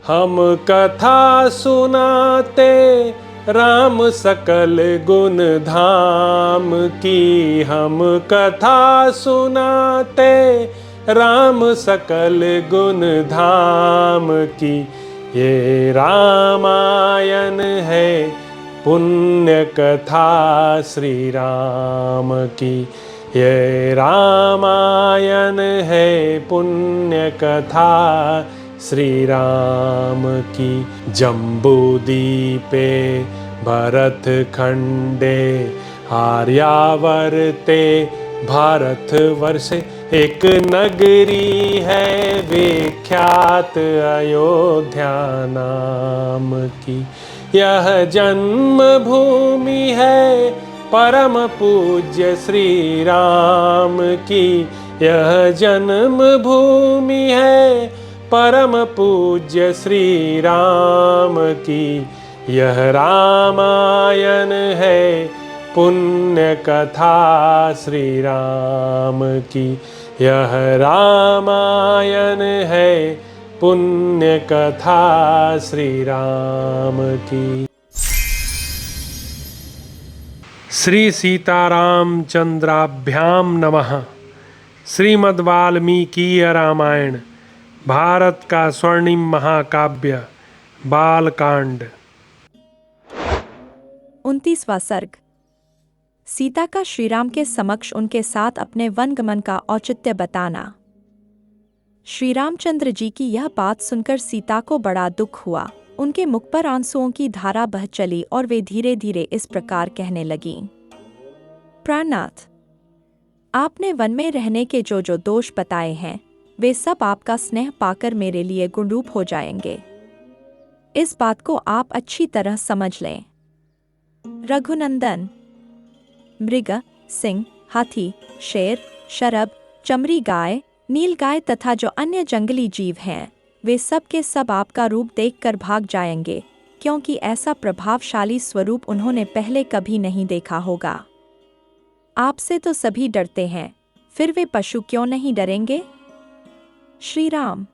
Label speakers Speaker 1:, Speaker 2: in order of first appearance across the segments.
Speaker 1: हम कथा सुनाते राम सकल गुण धाम की। हम कथा सुनाते राम सकल गुण धाम की। ये रामायण है पुण्य कथा श्री राम की। ये रामायण है पुण्य कथा श्री राम की। जम्बूदीपे भरत खंडे आर्यावर्ते भारतवर्षे एक नगरी है विख्यात अयोध्या नाम की। यह जन्म भूमि है परम पूज्य श्री राम की। यह जन्म भूमि है परम पूज्य श्री राम की। यह रामायण है पुण्य कथा श्री राम की। यह रामायण है पुण्य कथा श्री राम की। श्री सीताराम चंद्राभ्याम नमः। श्रीमद् वाल्मीकीय रामायण भारत का स्वर्णिम महाकाव्य बालकांड।
Speaker 2: 29वां सर्ग। सीता का श्रीराम के समक्ष उनके साथ अपने वनगमन का औचित्य बताना। श्री रामचंद्र जी की यह बात सुनकर सीता को बड़ा दुख हुआ। उनके मुख पर आंसुओं की धारा बह चली और वे धीरे धीरे इस प्रकार कहने लगीं। प्राणनाथ, आपने वन में रहने के जो जो दोष बताए हैं वे सब आपका स्नेह पाकर मेरे लिए गुणरूप हो जाएंगे। इस बात को आप अच्छी तरह समझ लें। रघुनंदन, मृग, सिंह, हाथी, शेर, शरभ, चमरी गाय, नील गाय तथा जो अन्य जंगली जीव हैं वे सब के सब आपका रूप देखकर भाग जाएंगे, क्योंकि ऐसा प्रभावशाली स्वरूप उन्होंने पहले कभी नहीं देखा होगा। आपसे तो सभी डरते हैं, फिर वे पशु क्यों नहीं डरेंगे? श्री राम,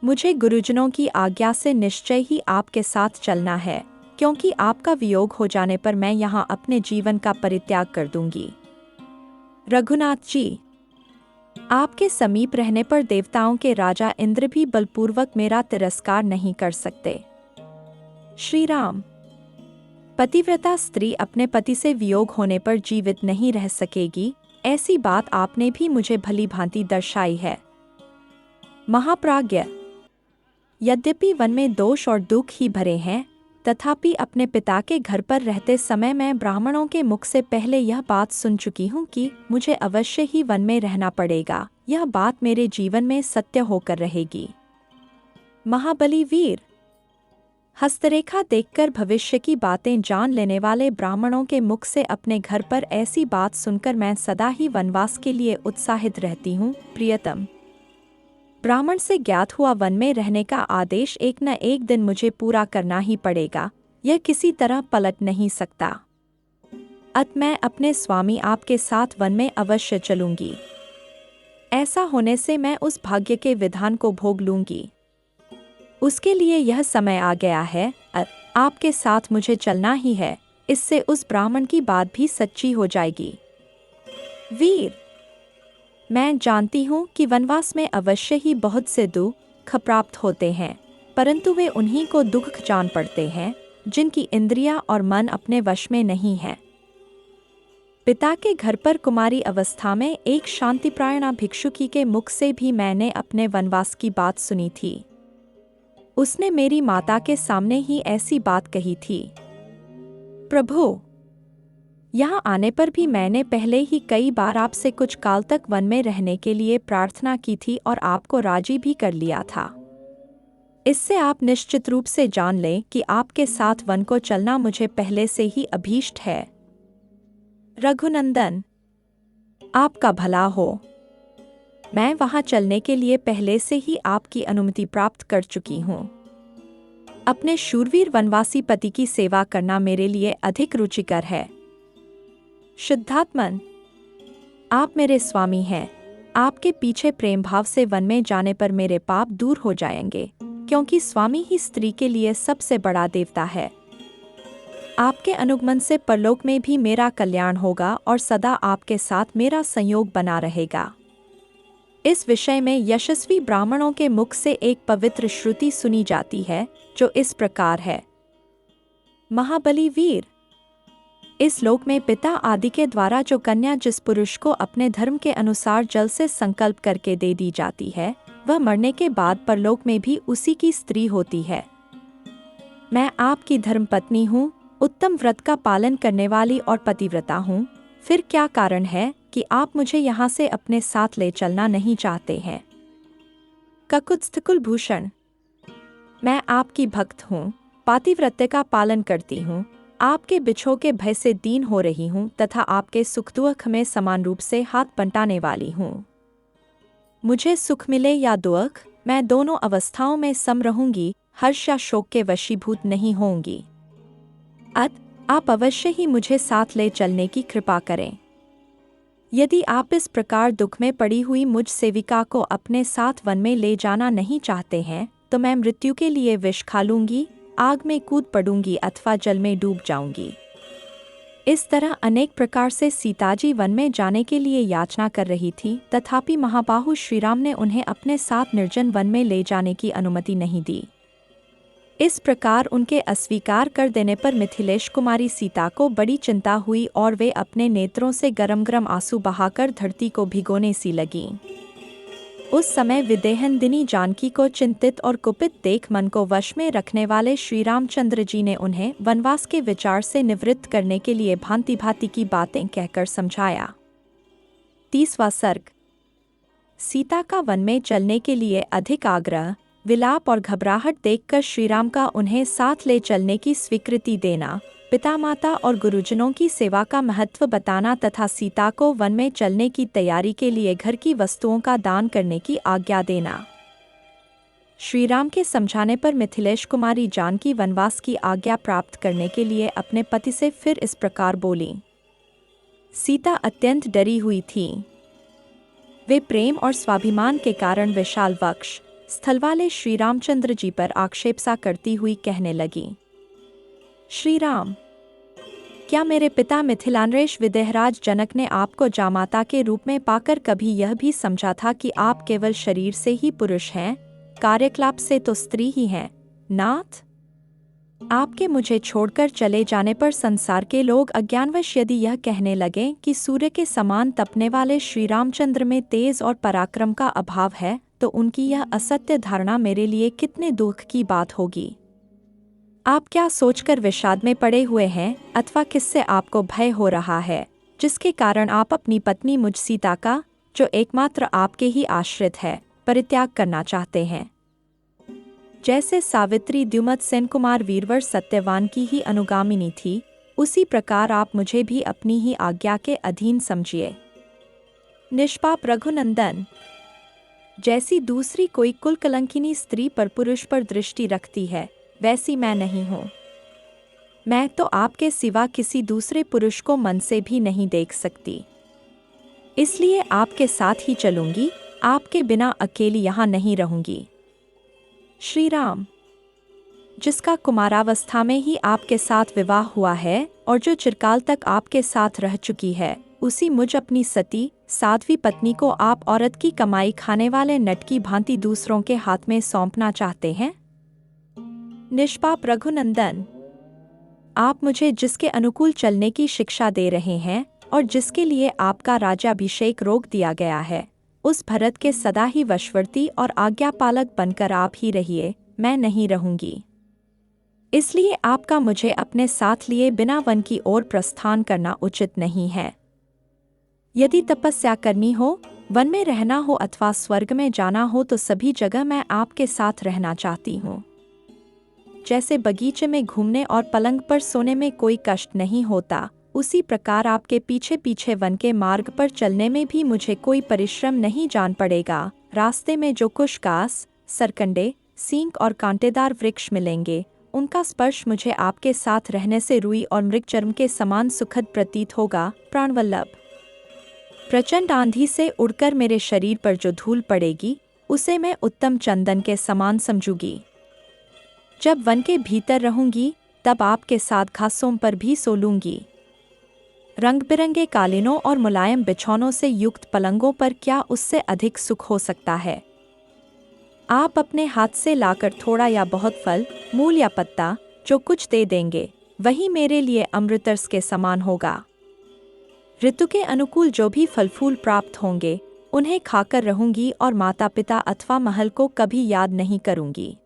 Speaker 2: मुझे गुरुजनों की आज्ञा से निश्चय ही आपके साथ चलना है, क्योंकि आपका वियोग हो जाने पर मैं यहाँ अपने जीवन का परित्याग कर दूंगी। रघुनाथ जी, आपके समीप रहने पर देवताओं के राजा इंद्र भी बलपूर्वक मेरा तिरस्कार नहीं कर सकते। श्री राम, पतिव्रता स्त्री अपने पति से वियोग होने पर जीवित नहीं रह सकेगी, ऐसी बात आपने भी मुझे भली भांति दर्शाई है। महाप्राज्ञ, यद्यपि वन में दोष और दुख ही भरे हैं, तथापि अपने पिता के घर पर रहते समय मैं ब्राह्मणों के मुख से पहले यह बात सुन चुकी हूँ कि मुझे अवश्य ही वन में रहना पड़ेगा। यह बात मेरे जीवन में सत्य होकर रहेगी। महाबली वीर, हस्तरेखा देखकर भविष्य की बातें जान लेने वाले ब्राह्मणों के मुख से अपने घर पर ऐसी बात सुनकर मैं सदा ही वनवास के लिए उत्साहित रहती हूँ। प्रियतम, ब्राह्मण से ज्ञात हुआ वन में रहने का आदेश एक न एक दिन मुझे पूरा करना ही पड़ेगा, यह किसी तरह पलट नहीं सकता। अत मैं अपने स्वामी आपके साथ वन में अवश्य चलूंगी। ऐसा होने से मैं उस भाग्य के विधान को भोग लूंगी। उसके लिए यह समय आ गया है। आपके साथ मुझे चलना ही है, इससे उस ब्राह्मण की बात भी सच्ची हो जाएगी। वीर, मैं जानती हूँ कि वनवास में अवश्य ही बहुत से दुख प्राप्त होते हैं, परंतु वे उन्हीं को दुख जान पड़ते हैं जिनकी इंद्रियां और मन अपने वश में नहीं है। पिता के घर पर कुमारी अवस्था में एक शांतिप्रायणा भिक्षुकी के मुख से भी मैंने अपने वनवास की बात सुनी थी। उसने मेरी माता के सामने ही ऐसी बात कही थी। प्रभु, यहाँ आने पर भी मैंने पहले ही कई बार आपसे कुछ काल तक वन में रहने के लिए प्रार्थना की थी और आपको राजी भी कर लिया था। इससे आप निश्चित रूप से जान लें कि आपके साथ वन को चलना मुझे पहले से ही अभीष्ट है। रघुनंदन, आपका भला हो। मैं वहां चलने के लिए पहले से ही आपकी अनुमति प्राप्त कर चुकी हूँ। अपने शूरवीर वनवासी पति की सेवा करना मेरे लिए अधिक रुचिकर है। शुद्धात्मन, आप मेरे स्वामी हैं। आपके पीछे प्रेम भाव से वन में जाने पर मेरे पाप दूर हो जाएंगे। क्योंकि स्वामी ही स्त्री के लिए सबसे बड़ा देवता है। आपके अनुगमन से परलोक में भी मेरा कल्याण होगा और सदा आपके साथ मेरा संयोग बना रहेगा। इस विषय में यशस्वी ब्राह्मणों के मुख से एक पवित्र श्रुति सुनी जाती है जो इस प्रकार है। महाबली वीर, इस लोक में पिता आदि के द्वारा जो कन्या जिस पुरुष को अपने धर्म के अनुसार जल से संकल्प करके दे दी जाती है, वह मरने के बाद परलोक में भी उसी की स्त्री होती है। मैं आपकी धर्मपत्नी हूँ, उत्तम व्रत का पालन करने वाली और पतिव्रता हूँ। फिर क्या कारण है कि आप मुझे यहाँ से अपने साथ ले चलना नहीं चाहते हैं? ककुत्स्थ कुलभूषण, मैं आपकी भक्त हूँ, पातिव्रत्य का पालन करती हूँ, आपके बिछो के भय से दीन हो रही हूँ तथा आपके सुख दुख में समान रूप से हाथ बंटाने वाली हूँ। मुझे सुख मिले या दुख, मैं दोनों अवस्थाओं में सम रहूंगी, हर्ष या शोक के वशीभूत नहीं होंगी। आप अवश्य ही मुझे साथ ले चलने की कृपा करें। यदि आप इस प्रकार दुख में पड़ी हुई मुझ सेविका को अपने साथ वन में ले जाना नहीं चाहते हैं, तो मैं मृत्यु के लिए विष खा लूंगी, आग में कूद पड़ूंगी अथवा जल में डूब जाऊंगी। इस तरह अनेक प्रकार से सीताजी वन में जाने के लिए याचना कर रही थी, तथापि महाबाहु श्रीराम ने उन्हें अपने साथ निर्जन वन में ले जाने की अनुमति नहीं दी। इस प्रकार उनके अस्वीकार कर देने पर मिथिलेश कुमारी सीता को बड़ी चिंता हुई और वे अपने नेत्रों से गरम गरम आंसू बहाकर धरती को भिगोने सी लगीं। उस समय विदेहनदिनी जानकी को चिंतित और कुपित देख मन को वश में रखने वाले श्री रामचंद्र जी ने उन्हें वनवास के विचार से निवृत्त करने के लिए भांति भांति की बातें कहकर समझाया। 30वां सर्ग। सीता का वन में चलने के लिए अधिक आग्रह, विलाप और घबराहट देखकर श्रीराम का उन्हें साथ ले चलने की स्वीकृति देना, पिता माता और गुरुजनों की सेवा का महत्व बताना तथा सीता को वन में चलने की तैयारी के लिए घर की वस्तुओं का दान करने की आज्ञा देना। श्रीराम के समझाने पर मिथिलेश कुमारी जानकी वनवास की आज्ञा प्राप्त करने के लिए अपने पति से फिर इस प्रकार बोली। सीता अत्यंत डरी हुई थी। वे प्रेम और स्वाभिमान के कारण विशाल वक्ष स्थल वाले श्री रामचंद्र जी पर आक्षेप सा करती हुई कहने लगी। श्री राम, क्या मेरे पिता मिथिलानरेश विदेहराज जनक ने आपको जामाता के रूप में पाकर कभी यह भी समझा था कि आप केवल शरीर से ही पुरुष हैं, कार्यकलाप से तो स्त्री ही हैं? नाथ, आपके मुझे छोड़कर चले जाने पर संसार के लोग अज्ञानवश यदि यह कहने लगे कि सूर्य के समान तपने वाले श्री रामचंद्र में तेज और पराक्रम का अभाव है, तो उनकी यह असत्य धारणा मेरे लिए कितने दुख की बात होगी। आप क्या सोचकर विषाद में पड़े हुए हैं, अथवा किससे आपको भय हो रहा है, जिसके कारण आप अपनी पत्नी मुझ सीता का, जो एकमात्र आपके ही आश्रित है, परित्याग करना चाहते हैं? जैसे सावित्री द्युमत सेन कुमार वीरवर सत्यवान की ही अनुगामिनी थी, उसी प्रकार आप मुझे भी अपनी ही आज्ञा के अधीन समझिए। निष्पाप रघुनंदन, जैसी दूसरी कोई कुल कलंकिनी स्त्री पर पुरुष पर दृष्टि रखती है, वैसी मैं नहीं हूँ। मैं तो आपके सिवा किसी दूसरे पुरुष को मन से भी नहीं देख सकती, इसलिए आपके साथ ही चलूंगी, आपके बिना अकेली यहाँ नहीं रहूंगी। श्री राम, जिसका कुमारावस्था में ही आपके साथ विवाह हुआ है और जो चिरकाल तक आपके साथ रह चुकी है, उसी मुझ अपनी सती साध्वी पत्नी को आप औरत की कमाई खाने वाले नट की भांति दूसरों के हाथ में सौंपना चाहते हैं? निष्पाप रघुनंदन, आप मुझे जिसके अनुकूल चलने की शिक्षा दे रहे हैं और जिसके लिए आपका राज्याभिषेक रोक दिया गया है, उस भरत के सदा ही वशवर्ती और आज्ञापालक बनकर आप ही रहिए, मैं नहीं रहूंगी। इसलिए आपका मुझे अपने साथ लिए बिना वन की ओर प्रस्थान करना उचित नहीं है। यदि तपस्या करनी हो, वन में रहना हो अथवा स्वर्ग में जाना हो, तो सभी जगह मैं आपके साथ रहना चाहती हूँ। जैसे बगीचे में घूमने और पलंग पर सोने में कोई कष्ट नहीं होता, उसी प्रकार आपके पीछे पीछे वन के मार्ग पर चलने में भी मुझे कोई परिश्रम नहीं जान पड़ेगा। रास्ते में जो कुशकास, सरकंडे, सींग और कांटेदार वृक्ष मिलेंगे, उनका स्पर्श मुझे आपके साथ रहने से रुई और मृगचर्म के समान सुखद प्रतीत होगा। प्राणवल्लभ, प्रचंड आंधी से उड़कर मेरे शरीर पर जो धूल पड़ेगी, उसे मैं उत्तम चंदन के समान समझूंगी। जब वन के भीतर रहूंगी तब आपके साथ घासों पर भी सो लूंगी। रंग बिरंगे कालीनों और मुलायम बिछौनों से युक्त पलंगों पर क्या उससे अधिक सुख हो सकता है। आप अपने हाथ से लाकर थोड़ा या बहुत फल, मूल या पत्ता जो कुछ दे देंगे वही मेरे लिए अमृतरस के समान होगा। ऋतु के अनुकूल जो भी फल फूल प्राप्त होंगे उन्हें खाकर रहूंगी और माता पिता अथवा महल को कभी याद नहीं करूंगी।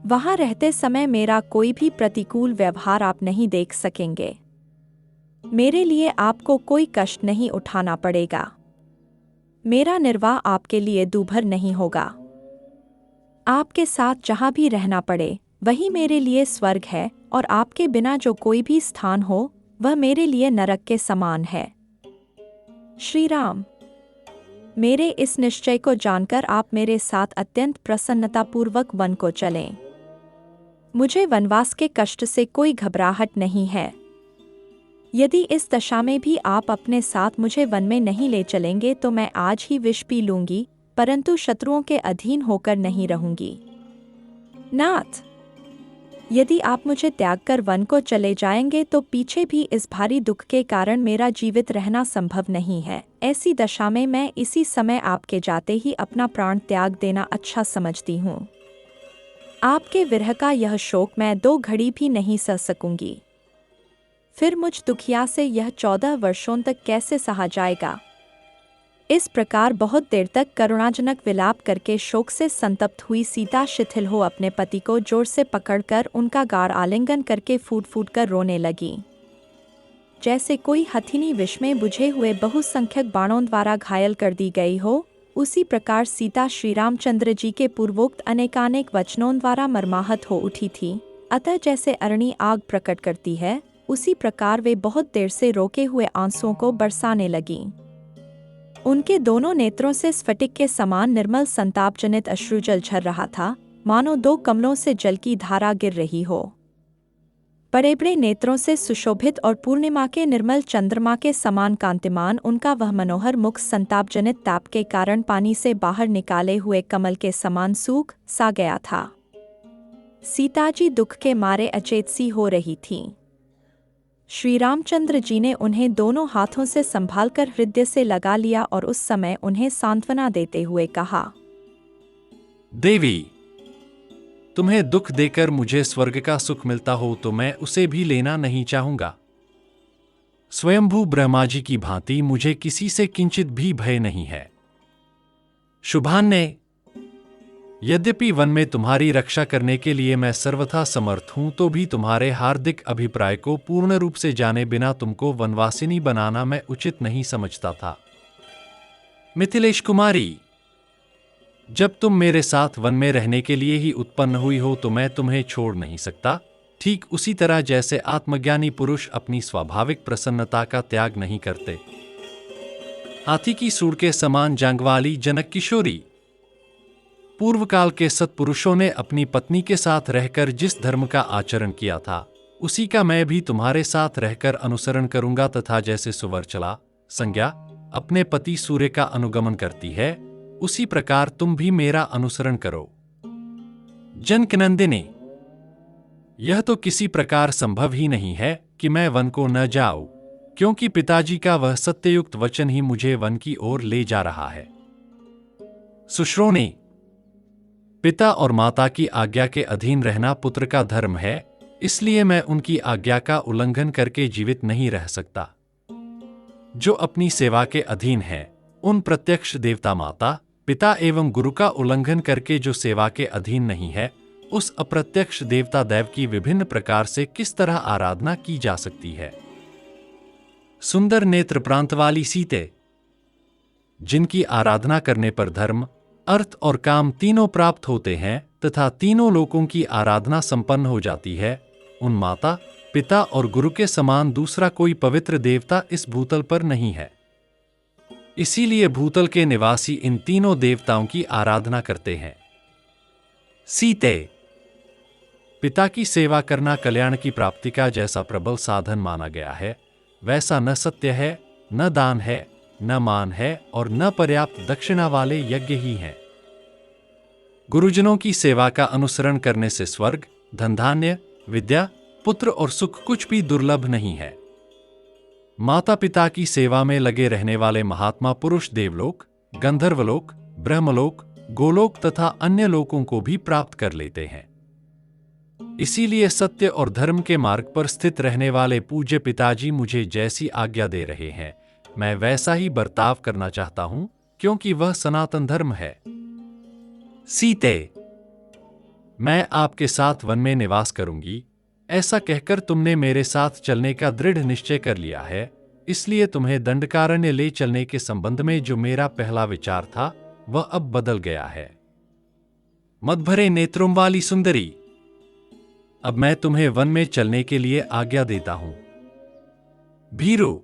Speaker 2: वहां रहते समय मेरा कोई भी प्रतिकूल व्यवहार आप नहीं देख सकेंगे। मेरे लिए आपको कोई कष्ट नहीं उठाना पड़ेगा। मेरा निर्वाह आपके लिए दूभर नहीं होगा। आपके साथ जहां भी रहना पड़े वही मेरे लिए स्वर्ग है और आपके बिना जो कोई भी स्थान हो वह मेरे लिए नरक के समान है। श्री राम। मेरे इस निश्चय को जानकर आप मेरे साथ अत्यंत प्रसन्नतापूर्वक वन को चलें। मुझे वनवास के कष्ट से कोई घबराहट नहीं है। यदि इस दशा में भी आप अपने साथ मुझे वन में नहीं ले चलेंगे तो मैं आज ही विष पी लूंगी, परंतु शत्रुओं के अधीन होकर नहीं रहूंगी। नाथ, यदि आप मुझे त्याग कर वन को चले जाएंगे तो पीछे भी इस भारी दुख के कारण मेरा जीवित रहना संभव नहीं है। ऐसी दशा में मैं इसी समय आपके जाते ही अपना प्राण त्याग देना अच्छा समझती हूँ। आपके विरह का यह शोक मैं 2 घड़ी भी नहीं सह सकूंगी। फिर मुझ दुखिया से यह 14 वर्षों तक कैसे सहा जाएगा। इस प्रकार बहुत देर तक करुणाजनक विलाप करके शोक से संतप्त हुई सीता शिथिल हो अपने पति को जोर से पकड़कर उनका गाढ़ आलिंगन करके फूट फूट कर रोने लगी। जैसे कोई हथिनी विष में बुझे हुए बहुसंख्यक बाणों द्वारा घायल कर दी गई हो, उसी प्रकार सीता श्री रामचंद्र जी के पूर्वोक्त अनेकानेक वचनों द्वारा मर्माहत हो उठी थी। अतः जैसे अरणी आग प्रकट करती है, उसी प्रकार वे बहुत देर से रोके हुए आंसुओं को बरसाने लगीं। उनके दोनों नेत्रों से स्फटिक के समान निर्मल संतापजनित अश्रुजल झर रहा था, मानो 2 कमलों से जल की धारा गिर रही हो। बड़े बड़े नेत्रों से सुशोभित और पूर्णिमा के निर्मल चंद्रमा के समान कांतिमान उनका वह मनोहर मुख संतापजनित ताप के कारण पानी से बाहर निकाले हुए कमल के समान सूख सा गया था। सीताजी दुख के मारे अचेत सी हो रही थीं। श्री रामचंद्र जी ने उन्हें दोनों हाथों से संभालकर हृदय से लगा लिया और उस समय उन्हें सांत्वना देते हुए कहा,
Speaker 3: देवी, तुम्हें दुख देकर मुझे स्वर्ग का सुख मिलता हो तो मैं उसे भी लेना नहीं चाहूंगा। स्वयंभू ब्रह्मा जी की भांति मुझे किसी से किंचित भी भय नहीं है। शुभान्य, यद्यपि वन में तुम्हारी रक्षा करने के लिए मैं सर्वथा समर्थ हूं, तो भी तुम्हारे हार्दिक अभिप्राय को पूर्ण रूप से जाने बिना तुमको वनवासिनी बनाना मैं उचित नहीं समझता था। मिथिलेश कुमारी, जब तुम मेरे साथ वन में रहने के लिए ही उत्पन्न हुई हो तो मैं तुम्हें छोड़ नहीं सकता। ठीक उसी तरह जैसे आत्मज्ञानी पुरुष अपनी स्वाभाविक प्रसन्नता का त्याग नहीं करते। हाथी की सूंड के समान जांग वाली जनक किशोरी, पूर्व काल के सत्पुरुषों ने अपनी पत्नी के साथ रहकर जिस धर्म का आचरण किया था, उसी का मैं भी तुम्हारे साथ रहकर अनुसरण करूंगा। तथा जैसे सुवर्चला संज्ञा अपने पति सूर्य का अनुगमन करती है, उसी प्रकार तुम भी मेरा अनुसरण करो। जनकनंदिनी, यह तो किसी प्रकार संभव ही नहीं है कि मैं वन को न जाऊं, क्योंकि पिताजी का वह सत्ययुक्त वचन ही मुझे वन की ओर ले जा रहा है। सुश्रोणी, पिता और माता की आज्ञा के अधीन रहना पुत्र का धर्म है, इसलिए मैं उनकी आज्ञा का उल्लंघन करके जीवित नहीं रह सकता। जो अपनी सेवा के अधीन है, उन प्रत्यक्ष देवता माता, पिता एवं गुरु का उल्लंघन करके जो सेवा के अधीन नहीं है, उस अप्रत्यक्ष देवता दैव की विभिन्न प्रकार से किस तरह आराधना की जा सकती है। सुंदर नेत्र प्रांत वाली सीते, जिनकी आराधना करने पर धर्म, अर्थ और काम तीनों प्राप्त होते हैं तथा तीनों लोकों की आराधना संपन्न हो जाती है, उन माता, पिता और गुरु के समान दूसरा कोई पवित्र देवता इस भूतल पर नहीं है। इसीलिए भूतल के निवासी इन तीनों देवताओं की आराधना करते हैं। सीते, पिता की सेवा करना कल्याण की प्राप्ति का जैसा प्रबल साधन माना गया है, वैसा न सत्य है, न दान है, न मान है और न पर्याप्त दक्षिणा वाले यज्ञ ही हैं। गुरुजनों की सेवा का अनुसरण करने से स्वर्ग, धन धान्य, विद्या, पुत्र और सुख कुछ भी दुर्लभ नहीं है। माता पिता की सेवा में लगे रहने वाले महात्मा पुरुष देवलोक, गंधर्वलोक, ब्रह्मलोक, गोलोक तथा अन्य लोकों को भी प्राप्त कर लेते हैं। इसीलिए सत्य और धर्म के मार्ग पर स्थित रहने वाले पूज्य पिताजी मुझे जैसी आज्ञा दे रहे हैं, मैं वैसा ही बर्ताव करना चाहता हूं, क्योंकि वह सनातन धर्म है। सीते, मैं आपके साथ वन में निवास करूंगी, ऐसा कहकर तुमने मेरे साथ चलने का दृढ़ निश्चय कर लिया है, इसलिए तुम्हें दंडकारण्य ले चलने के संबंध में जो मेरा पहला विचार था वह अब बदल गया है। मदभरे नेत्रों वाली सुंदरी, अब मैं तुम्हें वन में चलने के लिए आज्ञा देता हूं। भीरू,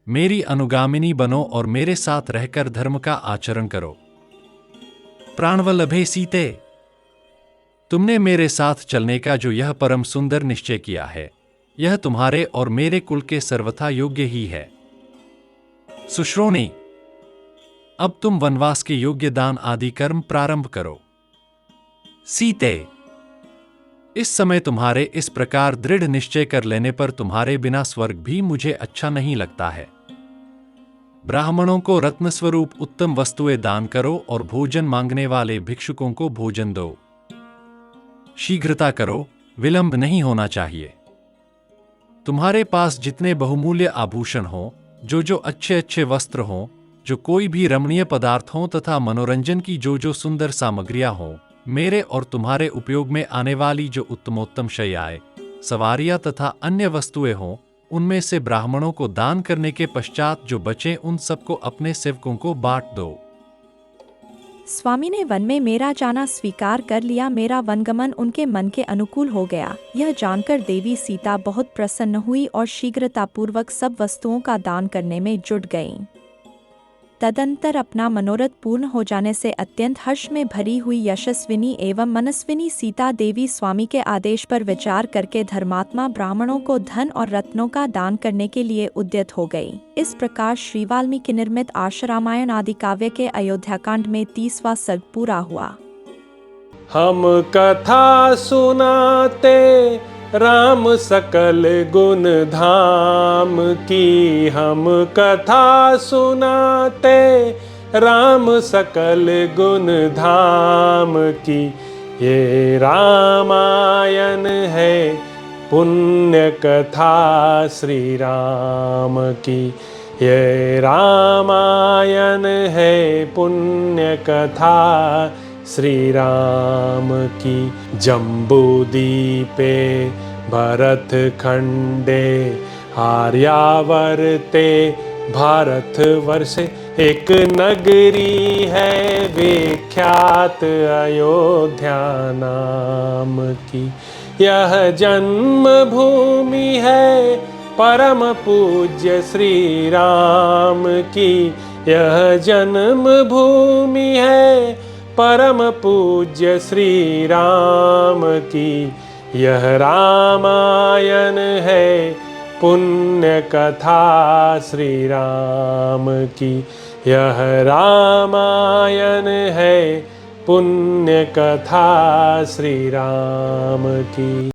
Speaker 3: मेरी अनुगामिनी बनो और मेरे साथ रहकर धर्म का आचरण करो। प्राणवल्लभे सीते, तुमने मेरे साथ चलने का जो यह परम सुंदर निश्चय किया है, यह तुम्हारे और मेरे कुल के सर्वथा योग्य ही है। सुश्रोणी, अब तुम वनवास के योग्य दान आदि कर्म प्रारंभ करो। सीते, इस समय तुम्हारे इस प्रकार दृढ़ निश्चय कर लेने पर तुम्हारे बिना स्वर्ग भी मुझे अच्छा नहीं लगता है। ब्राह्मणों को रत्न स्वरूप उत्तम वस्तुएं दान करो और भोजन मांगने वाले भिक्षुकों को भोजन दो। शीघ्रता करो, विलंब नहीं होना चाहिए। तुम्हारे पास जितने बहुमूल्य आभूषण हो, जो अच्छे अच्छे वस्त्र हों, जो कोई भी रमणीय पदार्थ हों तथा मनोरंजन की जो सुंदर सामग्रियां हों, मेरे और तुम्हारे उपयोग में आने वाली जो उत्तमोत्तम शय्याएं, सवारियां तथा अन्य वस्तुएं हों, उनमें से ब्राह्मणों को दान करने के पश्चात जो बचे उन सबको अपने सेवकों को बांट दो।
Speaker 2: स्वामी ने वन में मेरा जाना स्वीकार कर लिया। मेरा वनगमन उनके मन के अनुकूल हो गया। यह जानकर देवी सीता बहुत प्रसन्न हुई और शीघ्रतापूर्वक सब वस्तुओं का दान करने में जुट गईं। तदंतर अपना मनोरथ पूर्ण हो जाने से अत्यंत हर्ष में भरी हुई यशस्विनी एवं मनस्विनी सीता देवी स्वामी के आदेश पर विचार करके धर्मात्मा ब्राह्मणों को धन और रत्नों का दान करने के लिए उद्यत हो गई। इस प्रकार श्री वाल्मीकि निर्मित आशुरामायण आदि काव्य के अयोध्याकांड में 30वां सर्ग पूरा हुआ।
Speaker 1: हम कथा सुनाते राम सकल गुण धाम की, हम कथा सुनाते राम सकल गुण धाम की। ये रामायण है पुण्य कथा श्री राम की, ये रामायण है पुण्य कथा श्री राम की। जम्बूदीपे भरत खंडे आर्यावर्ते भारत वर्षे, एक नगरी है विख्यात अयोध्या नाम की। यह जन्म भूमि है परम पूज्य श्री राम की, यह जन्म भूमि है परम पूज्य श्री राम की। यह रामायण है पुण्य कथा श्री राम की, यह रामायण है पुण्य कथा श्री राम की।